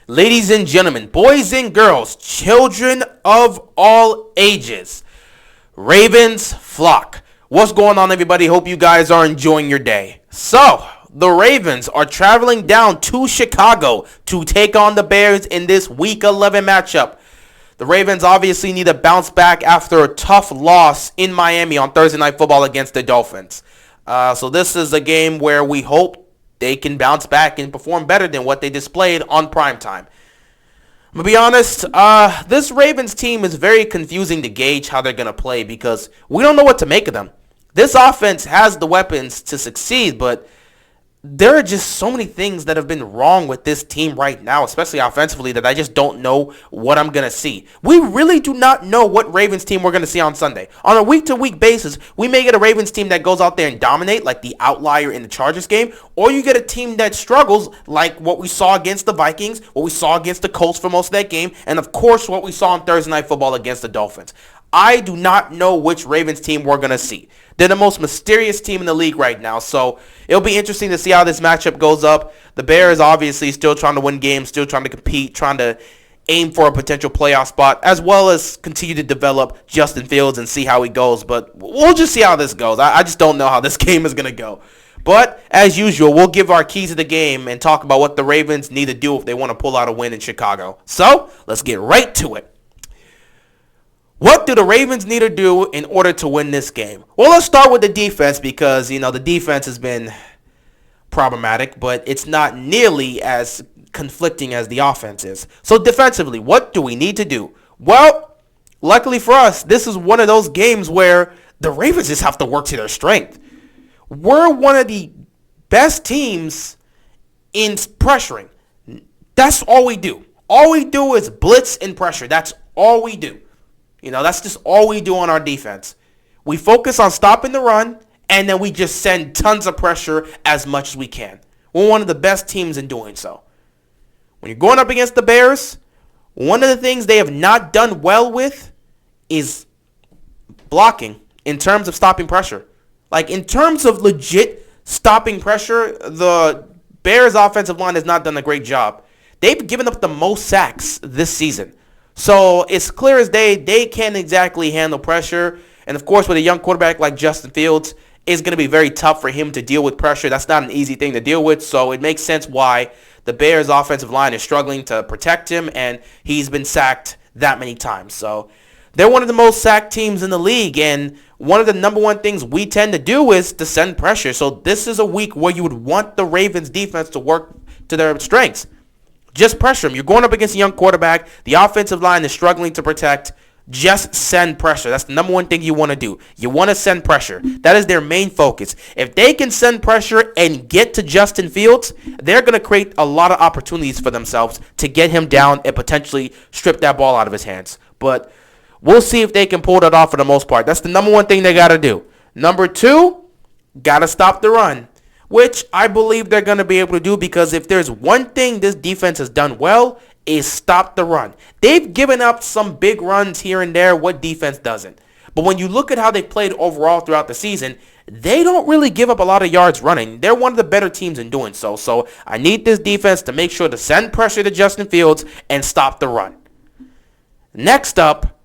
Ladies and gentlemen, boys and girls, children of all ages, Ravens flock. What's going on, everybody? Hope you guys are enjoying your day. So, the Ravens are traveling down to Chicago to take on the Bears in this Week 11 matchup. The Ravens obviously need to bounce back after a tough loss in Miami on Thursday Night Football against the Dolphins. So this is a game where we hope they can bounce back and perform better than what they displayed on primetime. I'm going to be honest, this Ravens team is very confusing to gauge how they're going to play because we don't know what to make of them. This offense has the weapons to succeed, but there are just so many things that have been wrong with this team right now, especially offensively, that I just don't know what I'm going to see. We really do not know what Ravens team we're going to see on Sunday. On a week-to-week basis, we may get a Ravens team that goes out there and dominate, like the outlier in the Chargers game, or you get a team that struggles, like what we saw against the Vikings, what we saw against the Colts for most of that game, and of course what we saw on Thursday Night Football against the Dolphins. I do not know which Ravens team we're going to see. They're the most mysterious team in the league right now, so it'll be interesting to see how this matchup goes up. The Bears obviously still trying to win games, still trying to compete, trying to aim for a potential playoff spot, as well as continue to develop Justin Fields and see how he goes. But we'll just see how this goes. I just don't know how this game is going to go. But as usual, we'll give our keys to the game and talk about what the Ravens need to do if they want to pull out a win in Chicago. So let's get right to it. What do the Ravens need to do in order to win this game? Well, let's start with the defense because, the defense has been problematic, but it's not nearly as conflicting as the offense is. So defensively, what do we need to do? Well, luckily for us, this is one of those games where the Ravens just have to work to their strength. We're one of the best teams in pressuring. That's all we do. All we do is blitz and pressure. That's all we do. That's just all we do on our defense. We focus on stopping the run, and then we just send tons of pressure as much as we can. We're one of the best teams in doing so. When you're going up against the Bears, one of the things they have not done well with is blocking in terms of stopping pressure. Like, in terms of legit stopping pressure, the Bears' offensive line has not done a great job. They've given up the most sacks this season. So it's clear as day, they can't exactly handle pressure. And of course, with a young quarterback like Justin Fields, it's going to be very tough for him to deal with pressure. That's not an easy thing to deal with. So it makes sense why the Bears' offensive line is struggling to protect him, and he's been sacked that many times. So they're one of the most sacked teams in the league, and one of the number one things we tend to do is to send pressure. So this is a week where you would want the Ravens defense to work to their strengths. Just pressure him. You're going up against a young quarterback. The offensive line is struggling to protect. Just send pressure. That's the number one thing you want to do. You want to send pressure. That is their main focus. If they can send pressure and get to Justin Fields, they're going to create a lot of opportunities for themselves to get him down and potentially strip that ball out of his hands. But we'll see if they can pull that off for the most part. That's the number one thing they got to do. Number two, got to stop the run, which I believe they're going to be able to do because if there's one thing this defense has done well is stop the run. They've given up some big runs here and there. What defense doesn't? But when you look at how they played overall throughout the season, they don't really give up a lot of yards running. They're one of the better teams in doing so. So I need this defense to make sure to send pressure to Justin Fields and stop the run. Next up,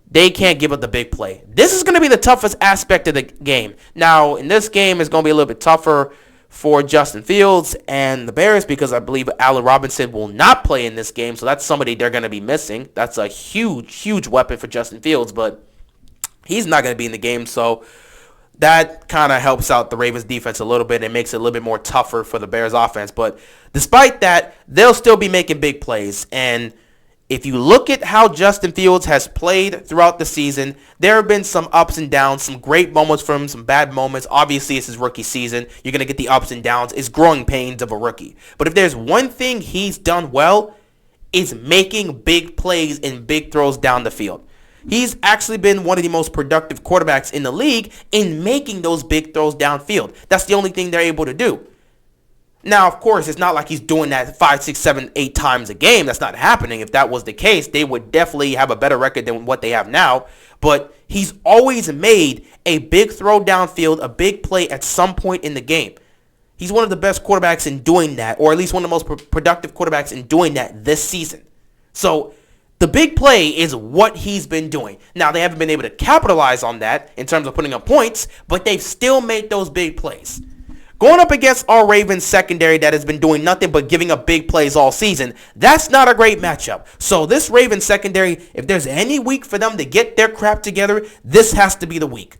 they can't give up the big play. This is going to be the toughest aspect of the game. Now, in this game, it's going to be a little bit tougher for Justin Fields and the Bears because I believe Allen Robinson will not play in this game, so that's somebody they're going to be missing. That's a huge, huge weapon for Justin Fields, but he's not going to be in the game, so that kind of helps out the Ravens defense a little bit and makes it a little bit more tougher for the Bears offense. But despite that, they'll still be making big plays, and if you look at how Justin Fields has played throughout the season, there have been some ups and downs, some great moments from him, some bad moments. Obviously, it's his rookie season. You're going to get the ups and downs. It's growing pains of a rookie. But if there's one thing he's done well, it's making big plays and big throws down the field. He's actually been one of the most productive quarterbacks in the league in making those big throws downfield. That's the only thing they're able to do. Now, of course, it's not like he's doing that 5, 6, 7, 8 times a game. That's not happening. If that was the case, they would definitely have a better record than what they have now. But he's always made a big throw downfield, a big play at some point in the game. He's one of the best quarterbacks in doing that, or at least one of the most productive quarterbacks in doing that this season. So the big play is what he's been doing. Now, they haven't been able to capitalize on that in terms of putting up points, but they've still made those big plays. Going up against our Ravens secondary that has been doing nothing but giving up big plays all season, that's not a great matchup. So this Ravens secondary, if there's any week for them to get their crap together, this has to be the week.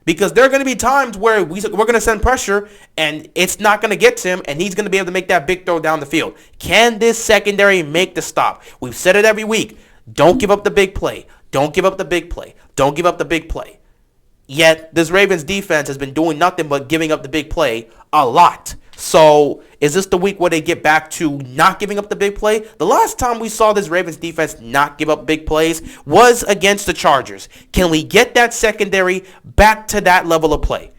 Because there are going to be times where we're going to send pressure and it's not going to get to him and he's going to be able to make that big throw down the field. Can this secondary make the stop? We've said it every week. Don't give up the big play. Don't give up the big play. Don't give up the big play. Yet this Ravens defense has been doing nothing but giving up the big play a lot. So is this the week where they get back to not giving up the big play? The last time we saw this Ravens defense not give up big plays was against the Chargers. Can we get that secondary back to that level of play?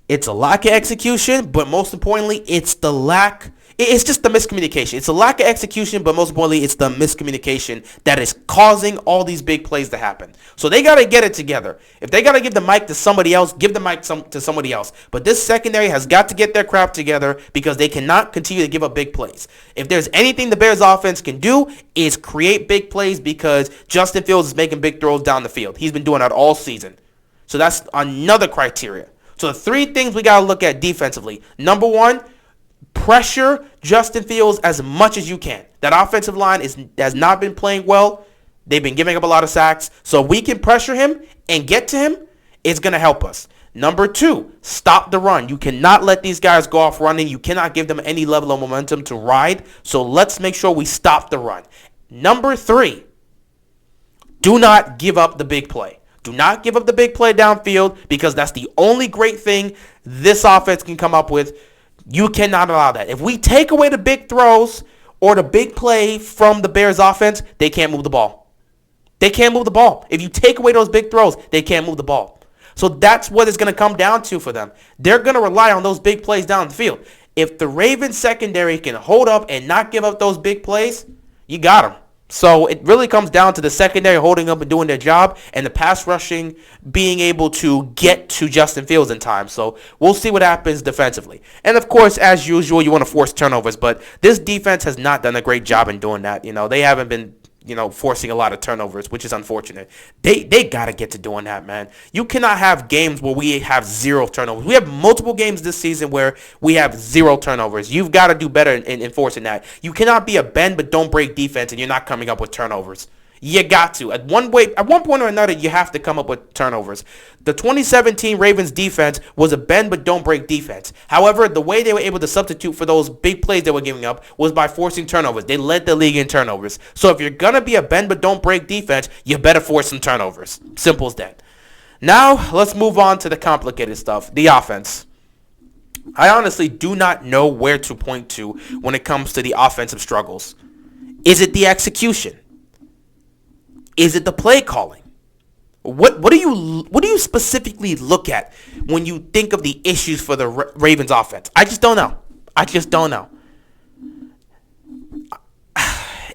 It's a lack of execution, but most importantly, it's just the miscommunication. It's a lack of execution, but most importantly, it's the miscommunication that is causing all these big plays to happen. So they got to get it together. If they got to give the mic to somebody else, give the mic to somebody else. But this secondary has got to get their crap together because they cannot continue to give up big plays. If there's anything the Bears offense can do is create big plays because Justin Fields is making big throws down the field. He's been doing that all season. So that's another criteria. So the three things we got to look at defensively. Number one, pressure Justin Fields as much as you can. That offensive line has not been playing well. They've been giving up a lot of sacks. So if we can pressure him and get to him, it's going to help us. Number two, stop the run. You cannot let these guys go off running. You cannot give them any level of momentum to ride. So let's make sure we stop the run. Number three, do not give up the big play. Do not give up the big play downfield because that's the only great thing this offense can come up with. You cannot allow that. If we take away the big throws or the big play from the Bears offense, they can't move the ball. They can't move the ball. If you take away those big throws, they can't move the ball. So that's what it's going to come down to for them. They're going to rely on those big plays down the field. If the Ravens secondary can hold up and not give up those big plays, you got them. So it really comes down to the secondary holding up and doing their job and the pass rushing being able to get to Justin Fields in time. So we'll see what happens defensively. And of course, as usual, you want to force turnovers, but this defense has not done a great job in doing that. They haven't been forcing a lot of turnovers, which is unfortunate. They got to get to doing that, man. You cannot have games where we have zero turnovers. We have multiple games this season where we have zero turnovers. You've got to do better in enforcing that. You cannot be a bend but don't break defense and you're not coming up with turnovers. You got to. At one point or another, you have to come up with turnovers. The 2017 Ravens defense was a bend but don't break defense. However, the way they were able to substitute for those big plays they were giving up was by forcing turnovers. They led the league in turnovers. So if you're going to be a bend but don't break defense, you better force some turnovers. Simple as that. Now, let's move on to the complicated stuff, the offense. I honestly do not know where to point to when it comes to the offensive struggles. Is it the execution? Is it the play calling? What do you specifically look at when you think of the issues for the Ravens offense? I just don't know.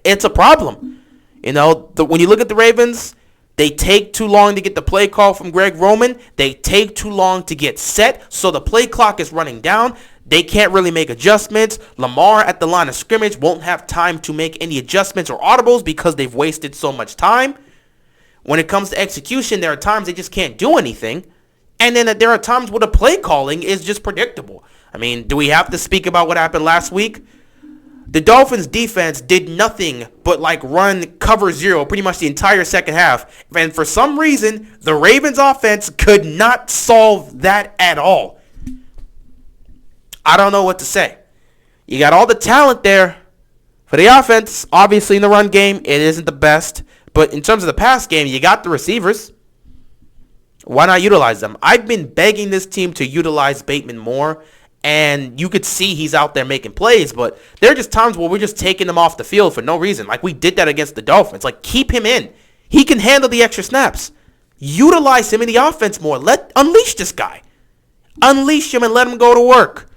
It's a problem. When you look at the Ravens, they take too long to get the play call from Greg Roman. They take too long to get set, so the play clock is running down. They can't really make adjustments. Lamar at the line of scrimmage won't have time to make any adjustments or audibles because they've wasted so much time. When it comes to execution, there are times they just can't do anything. And then there are times where the play calling is just predictable. I mean, do we have to speak about what happened last week? The Dolphins defense did nothing but run cover zero pretty much the entire second half. And for some reason, the Ravens offense could not solve that at all. I don't know what to say. You got all the talent there for the offense. Obviously, in the run game, it isn't the best. But in terms of the pass game, you got the receivers. Why not utilize them? I've been begging this team to utilize Bateman more. And you could see he's out there making plays. But there are just times where we're just taking him off the field for no reason. Like we did that against the Dolphins. Keep him in. He can handle the extra snaps. Utilize him in the offense more. Unleash this guy. Unleash him and let him go to work.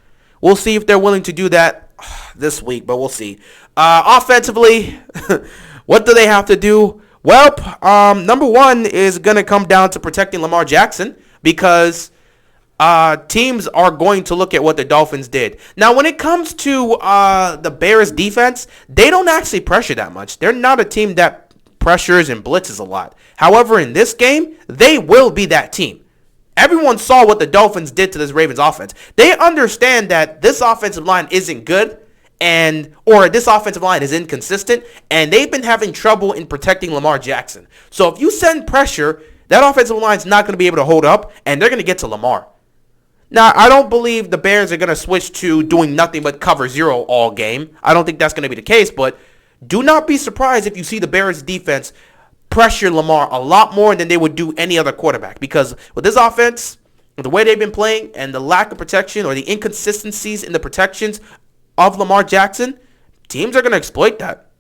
We'll see if they're willing to do that this week, but we'll see. Offensively, what do they have to do? Well, number one is going to come down to protecting Lamar Jackson because teams are going to look at what the Dolphins did. Now, when it comes to the Bears defense, they don't actually pressure that much. They're not a team that pressures and blitzes a lot. However, in this game, they will be that team. Everyone saw what the Dolphins did to this Ravens offense. They understand that this offensive line isn't good or this offensive line is inconsistent, and they've been having trouble in protecting Lamar Jackson. So if you send pressure, that offensive line is not going to be able to hold up, and they're going to get to Lamar. Now, I don't believe the Bears are going to switch to doing nothing but cover zero all game. I don't think that's going to be the case, but do not be surprised if you see the Bears defense pressure Lamar a lot more than they would do any other quarterback. Because with this offense, with the way they've been playing and the lack of protection or the inconsistencies in the protections of Lamar Jackson, teams are going to exploit that.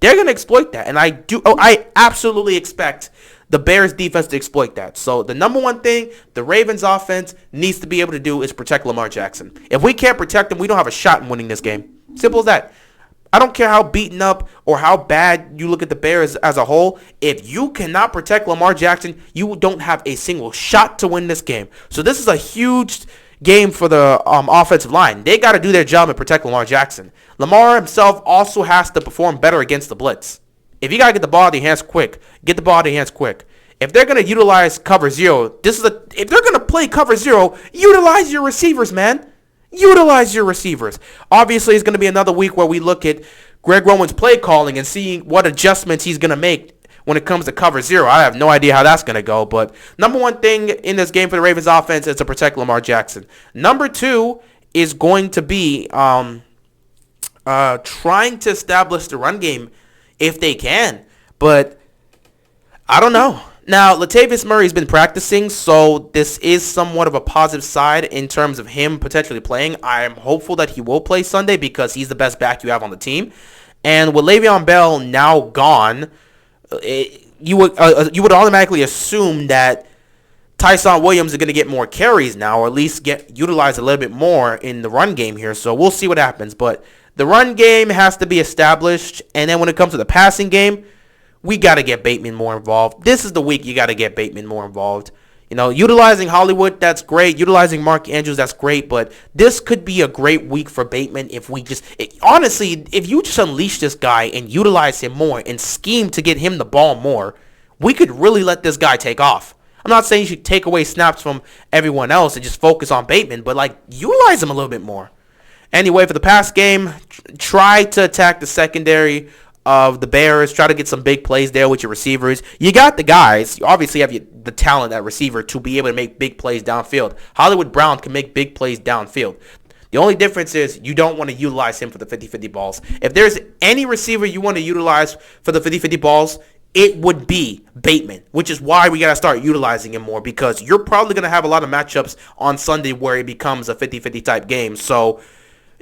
They're going to exploit that. And I absolutely expect the Bears defense to exploit that. So the number one thing the Ravens offense needs to be able to do is protect Lamar Jackson. If we can't protect him, we don't have a shot in winning this game. Simple as that. I don't care how beaten up or how bad you look at the Bears as a whole. If you cannot protect Lamar Jackson, you don't have a single shot to win this game. So this is a huge game for the offensive line. They got to do their job and protect Lamar Jackson. Lamar himself also has to perform better against the blitz. If you got to get the ball out of your hands quick, get the ball out of your hands quick. If they're going to utilize cover zero, if they're going to play cover zero, utilize your receivers, man. Utilize your receivers. Obviously, it's going to be another week where we look at Greg Roman's play calling and seeing what adjustments he's going to make when it comes to cover zero. I have no idea how that's going to go, but number one thing in this game for the Ravens offense is to protect Lamar Jackson. Number two is going to be trying to establish the run game if they can, but I don't know. Now, Latavius Murray's been practicing, so this is somewhat of a positive side in terms of him potentially playing. I'm hopeful that he will play Sunday because he's the best back you have on the team. And with Le'Veon Bell now gone, you would automatically assume that Tyson Williams is going to get more carries now, or at least get utilized a little bit more in the run game here. So we'll see what happens. But the run game has to be established, and then when it comes to the passing game, we got to get Bateman more involved. This is the week you got to get Bateman more involved. You know, utilizing Hollywood, that's great. Utilizing Mark Andrews, that's great. But this could be a great week for Bateman if we honestly, if you just unleash this guy and utilize him more and scheme to get him the ball more, we could really let this guy take off. I'm not saying you should take away snaps from everyone else and just focus on Bateman, but like utilize him a little bit more. Anyway, for the past game, try to attack the secondary of the Bears. Try to get some big plays there with your receivers. You got the guys. You obviously have the talent at receiver to be able to make big plays downfield. Hollywood Brown can make big plays downfield. The only difference is you don't want to utilize him for the 50-50 balls. If there's any receiver you want to utilize for the 50-50 balls, it would be Bateman, which is why we got to start utilizing him more, because you're probably going to have a lot of matchups on Sunday where it becomes a 50-50 type game. So,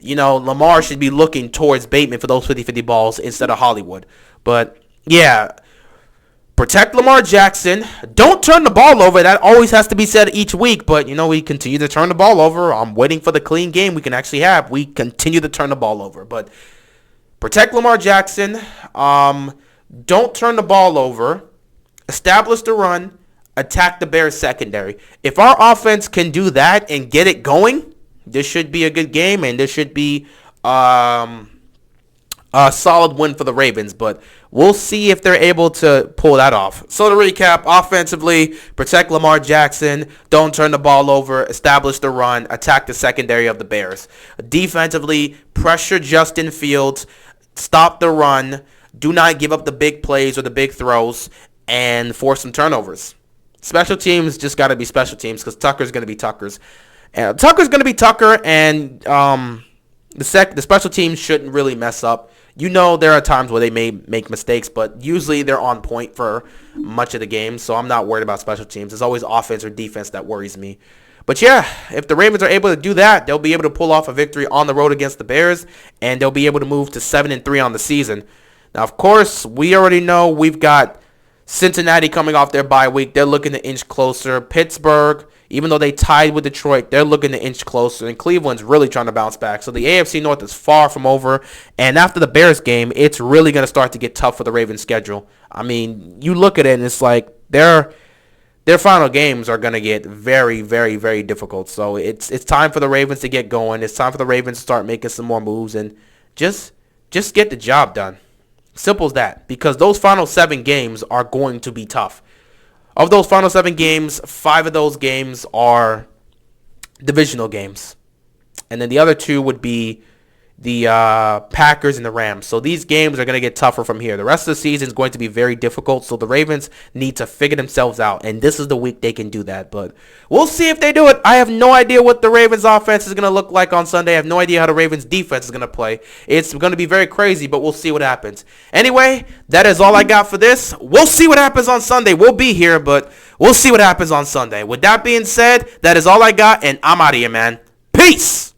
you know, Lamar should be looking towards Bateman for those 50-50 balls instead of Hollywood. But, yeah, protect Lamar Jackson. Don't turn the ball over. That always has to be said each week. But, you know, we continue to turn the ball over. I'm waiting for the clean game we can actually have. We continue to turn the ball over. But protect Lamar Jackson. Don't turn the ball over. Establish the run. Attack the Bears secondary. If our offense can do that and get it going, this should be a good game, and this should be a solid win for the Ravens. But we'll see if they're able to pull that off. So to recap, offensively, protect Lamar Jackson. Don't turn the ball over. Establish the run. Attack the secondary of the Bears. Defensively, pressure Justin Fields. Stop the run. Do not give up the big plays or the big throws, and force some turnovers. Special teams just got to be special teams, because Tucker's going to be Tucker's. Tucker's going to be Tucker, and the special teams shouldn't really mess up. You know, there are times where they may make mistakes, but usually they're on point for much of the game, so I'm not worried about special teams. It's always offense or defense that worries me. But yeah, if the Ravens are able to do that, they'll be able to pull off a victory on the road against the Bears, and they'll be able to move to 7-3 on the season. Now, of course, we already know we've got Cincinnati coming off their bye week. They're looking to inch closer. Pittsburgh, even though they tied with Detroit, they're looking to inch closer. And Cleveland's really trying to bounce back. So the AFC North is far from over. And after the Bears game, it's really going to start to get tough for the Ravens schedule. I mean, you look at it and it's like they're their final games are going to get very, very, very difficult. So it's time for the Ravens to get going. It's time for the Ravens to start making some more moves and just get the job done. Simple as that. Because those final 7 games are going to be tough. Of those final 7 games, 5 of those games are divisional games. And then the other 2 would be the Packers and the Rams. So these games are going to get tougher from here. The rest of the season is going to be very difficult. So the Ravens need to figure themselves out. And this is the week they can do that. But we'll see if they do it. I have no idea what the Ravens offense is going to look like on Sunday. I have no idea how the Ravens defense is going to play. It's going to be very crazy, but we'll see what happens. Anyway, that is all I got for this. We'll see what happens on Sunday. We'll be here, but we'll see what happens on Sunday. With that being said, that is all I got, and I'm out of here, man. Peace!